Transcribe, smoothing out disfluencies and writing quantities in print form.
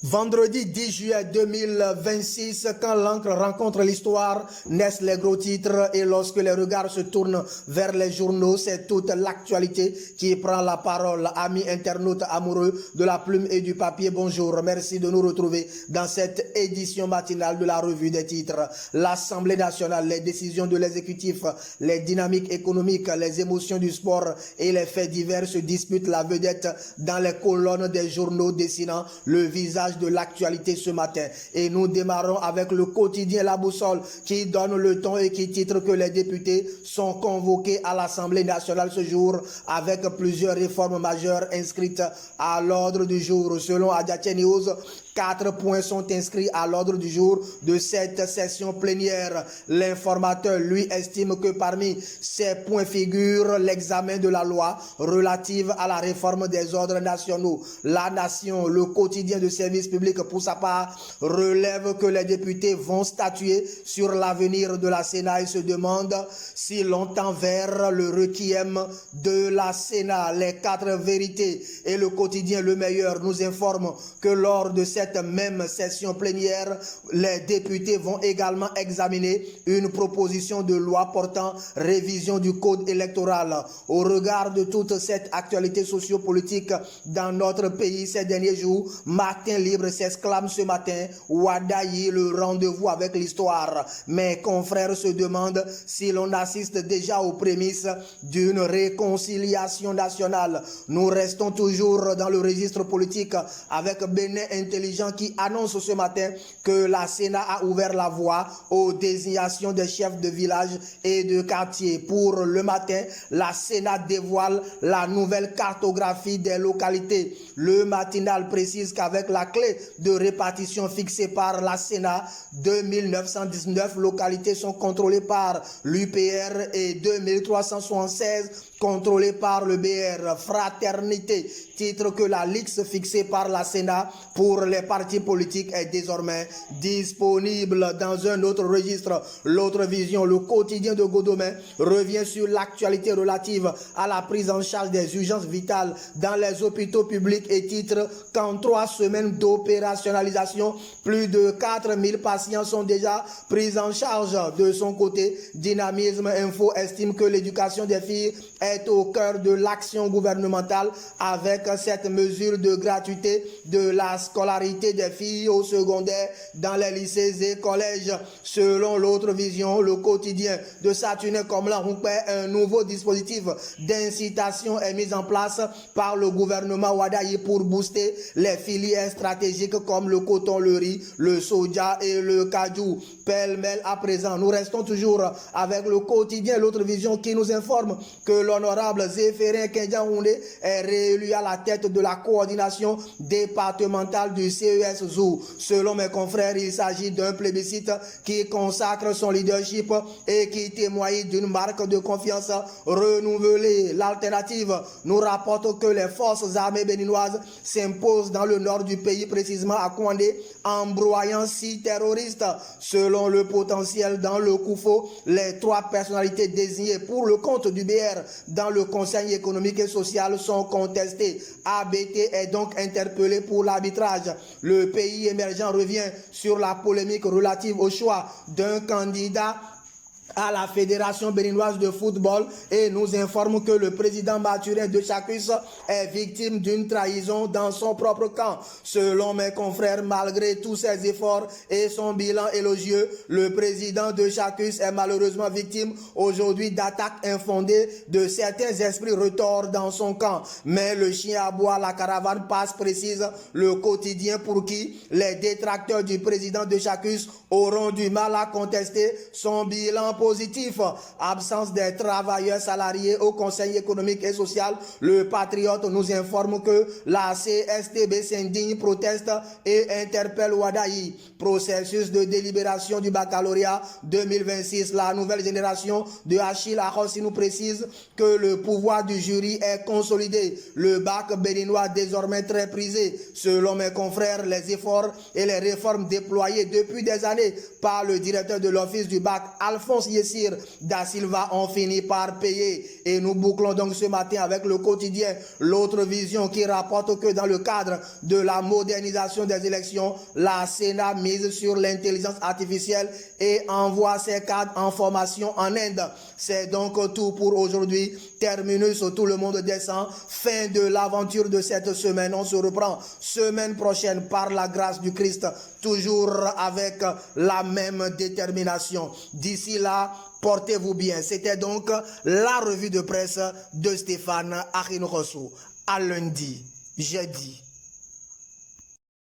Vendredi 10 juillet 2026, quand l'encre rencontre l'histoire, naissent les gros titres et lorsque les regards se tournent vers les journaux, c'est toute l'actualité qui prend la parole. Amis internautes amoureux de la plume et du papier, bonjour. Merci de nous retrouver dans cette édition matinale de la revue des titres. L'Assemblée nationale, les décisions de l'exécutif, les dynamiques économiques, les émotions du sport et les faits divers se disputent la vedette dans les colonnes des journaux dessinant le visage de l'actualité ce matin. Et nous démarrons avec le quotidien La Boussole qui donne le ton et qui titre que les députés sont convoqués à l'Assemblée nationale ce jour avec plusieurs réformes majeures inscrites à l'ordre du jour. Selon Adiaté News, 4 points sont inscrits à l'ordre du jour de cette session plénière. L'informateur, lui, estime que parmi ces points figure l'examen de la loi relative à la réforme des ordres nationaux. La Nation, le quotidien de service public, pour sa part, relève que les députés vont statuer sur l'avenir de la Sénat et se demande si longtemps vers le requiem de la Sénat. Les 4 vérités et le quotidien Le Meilleur nous informent que lors de cette même session plénière, les députés vont également examiner une proposition de loi portant révision du code électoral. Au regard de toute cette actualité sociopolitique dans notre pays ces derniers jours, Matin Libre s'exclame ce matin « Wadayi, le rendez-vous avec l'histoire ». Mes confrères se demandent si l'on assiste déjà aux prémices d'une réconciliation nationale. Nous restons toujours dans le registre politique avec Bénin Intelligent qui annonce ce matin que la Sénat a ouvert la voie aux désignations des chefs de village et de quartier. Pour le matin, la Sénat dévoile la nouvelle cartographie des localités. Le matinal précise qu'avec la clé de répartition fixée par la Sénat, 2919 localités sont contrôlées par l'UPR et 2376 contrôlé par le BR. Fraternité titre que la liste fixée par la Sénat pour les partis politiques est désormais disponible. Dans un autre registre, l'autre vision, le quotidien de Godomain, revient sur l'actualité relative à la prise en charge des urgences vitales dans les hôpitaux publics et titre qu'en 3 semaines d'opérationnalisation, plus de 4000 patients sont déjà pris en charge. De son côté, Dynamisme Info estime que l'éducation des filles est au cœur de l'action gouvernementale avec cette mesure de gratuité de la scolarité des filles au secondaire dans les lycées et collèges. Selon l'autre vision, le quotidien de Saturnin Komlan-Roumpé, un nouveau dispositif d'incitation est mis en place par le gouvernement Wadayi pour booster les filières stratégiques comme le coton, le riz, le soja et le cajou. Pêle-mêle à présent, nous restons toujours avec le quotidien L'autre vision qui nous informe que l'honorable Zéphérin Kendiaoundé est réélu à la tête de la coordination départementale du CES Zou. Selon mes confrères, il s'agit d'un plébiscite qui consacre son leadership et qui témoigne d'une marque de confiance renouvelée. L'alternative nous rapporte que les forces armées béninoises s'imposent dans le nord du pays, précisément à Kouandé, embroyant 6 terroristes. Selon le potentiel dans le Koufo, les 3 personnalités désignées pour le compte du BR dans le Conseil économique et social sont contestées. ABT est donc interpellé pour l'arbitrage. Le pays émergent revient sur la polémique relative au choix d'un candidat à la Fédération béninoise de football et nous informe que le président Mathurin de Chacus est victime d'une trahison dans son propre camp. Selon mes confrères, malgré tous ses efforts et son bilan élogieux, le président de Chacus est malheureusement victime aujourd'hui d'attaques infondées de certains esprits retors dans son camp. Mais le chien aboie, la caravane passe, précise le quotidien pour qui les détracteurs du président de Chacus auront du mal à contester son bilan positif. Absence des travailleurs salariés au Conseil économique et social, le Patriote nous informe que la CSTB s'indigne, proteste et interpelle Wadayi. Processus de délibération du baccalauréat 2026. La nouvelle génération de Achille Arossi nous précise que le pouvoir du jury est consolidé. Le bac béninois désormais très prisé. Selon mes confrères, les efforts et les réformes déployées depuis des années par le directeur de l'office du bac, Alphonse conseiller Sir Da Silva ont fini par payer. Et nous bouclons donc ce matin avec le quotidien l'autre vision qui rapporte que dans le cadre de la modernisation des élections, la Sénat mise sur l'intelligence artificielle et envoie ses cadres en formation en Inde. C'est donc tout pour aujourd'hui. Terminus, tout le monde descend. Fin de l'aventure de cette semaine. On se reprend semaine prochaine par la grâce du Christ, toujours avec la même détermination. D'ici là, portez-vous bien. C'était donc la revue de presse de Stéphane Akhinokosu. À lundi, jeudi.